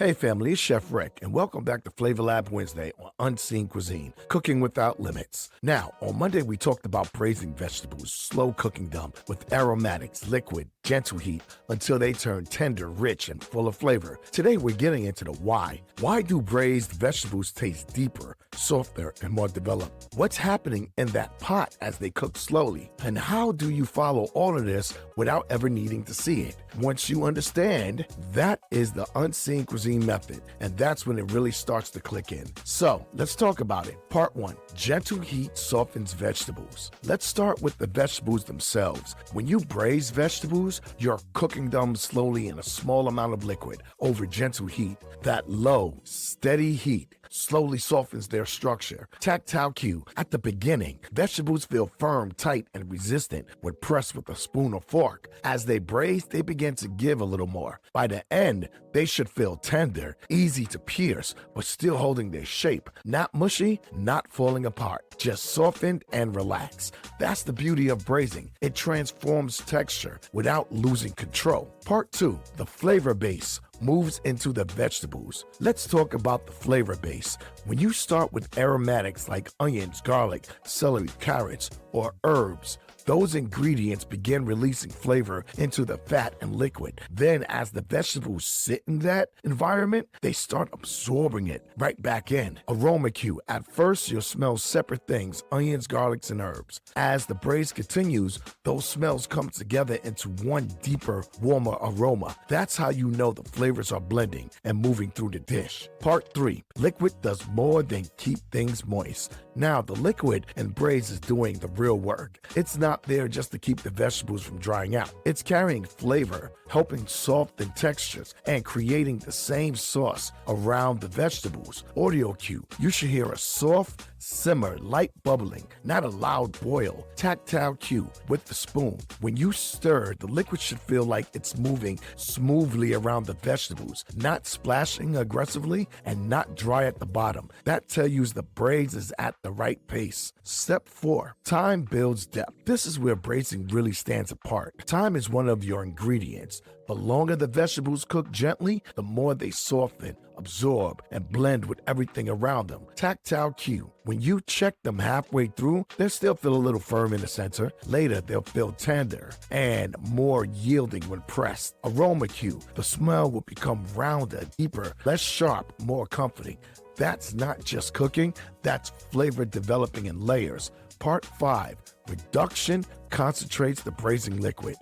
Hey family, it's Chef Rick, and welcome back to Flavor Lab Wednesday on Unseen Cuisine, Cooking Without Limits. Now, on Monday we talked about braising vegetables, slow cooking them with aromatics, liquid, gentle heat until they turn tender, rich, and full of flavor. Today we're getting into the why. Why do braised vegetables taste deeper, softer, and more developed? What's happening in that pot as they cook slowly? And how do you follow all of this without ever needing to see it? Once you understand, that is the Unseen Cuisine Method, and that's when it really starts to click in. So, let's talk about it. Part 1. Gentle heat softens vegetables. Let's start with the vegetables themselves. When you braise vegetables, you're cooking them slowly in a small amount of liquid over gentle heat. That low, steady heat slowly softens their structure. Tactile cue. At the beginning, vegetables feel firm, tight, and resistant when pressed with a spoon or fork. As they braise, they begin to give a little more. By the end, they should feel tender, easy to pierce, but still holding their shape. Not mushy, not falling apart, just softened and relaxed. That's the beauty of braising. It transforms texture without losing control. Part 2. The flavor base moves into the vegetables. Let's talk about the flavor base. When you start with aromatics like onions, garlic, celery, carrots, or herbs, those ingredients begin releasing flavor into the fat and liquid. Then, as the vegetables sit in that environment, they start absorbing it right back in. Aroma cue. At first, you'll smell separate things, onions, garlics, and herbs. As the braise continues, those smells come together into one deeper, warmer aroma. That's how you know the flavors are blending and moving through the dish. Part 3. Liquid does more than keep things moist. Now, the liquid and braise is doing the real work. It's not there just to keep the vegetables from drying out. It's carrying flavor, helping soften textures, and creating the same sauce around the vegetables. Audio cue. You should hear a soft simmer, light bubbling, not a loud boil. Tactile cue with the spoon. When you stir, the liquid should feel like it's moving smoothly around the vegetables, not splashing aggressively and not dry at the bottom. That tells you the braise is at the right pace. Step 4. Time builds depth. This is where braising really stands apart. Time is one of your ingredients. The longer the vegetables cook gently, the more they soften, absorb, and blend with everything around them. Tactile cue. When you check them halfway through, they'll still feel a little firm in the center. Later, they'll feel tender and more yielding when pressed. Aroma cue. The smell will become rounder, deeper, less sharp, more comforting. That's not just cooking, that's flavor developing in layers. Part 5. Reduction concentrates the braising liquid.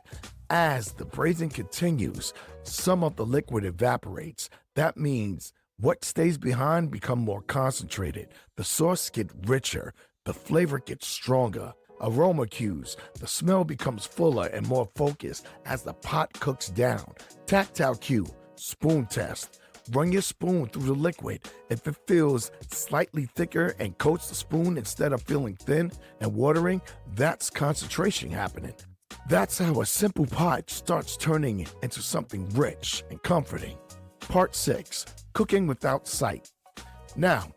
As the braising continues, some of the liquid evaporates. That means what stays behind becomes more concentrated. The sauce gets richer. The flavor gets stronger. Aroma cues. The smell becomes fuller and more focused as the pot cooks down. Tactile cue. Spoon test. Run your spoon through the liquid. If it feels slightly thicker and coats the spoon instead of feeling thin and watering, that's concentration happening. That's how a simple pot starts turning into something rich and comforting. Part 6. Cooking without sight. Now,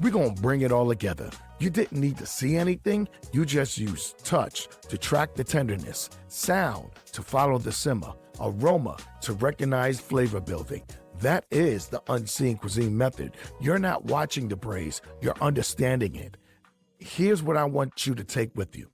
we're going to bring it all together. You didn't need to see anything, you just used touch to track the tenderness, sound to follow the simmer, aroma to recognize flavor building. That is the Unseen Cuisine Method. You're not watching the braise, you're understanding it. Here's what I want you to take with you.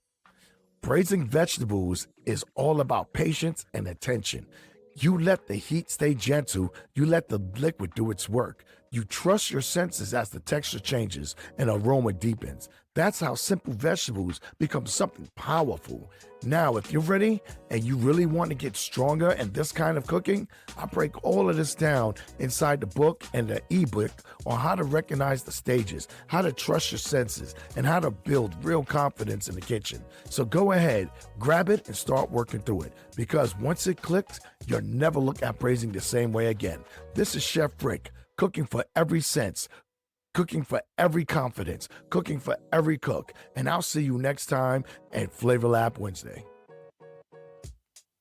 Braising vegetables is all about patience and attention. You let the heat stay gentle, you let the liquid do its work. You trust your senses as the texture changes and aroma deepens. That's how simple vegetables become something powerful. Now, if you're ready and you really want to get stronger in this kind of cooking, I break all of this down inside the book and the ebook on how to recognize the stages, how to trust your senses, and how to build real confidence in the kitchen. So go ahead, grab it, and start working through it. Because once it clicks, you'll never look at braising the same way again. This is Chef Rick, cooking for every sense, cooking for every confidence, cooking for every cook. And I'll see you next time at Flavor Lab Wednesday.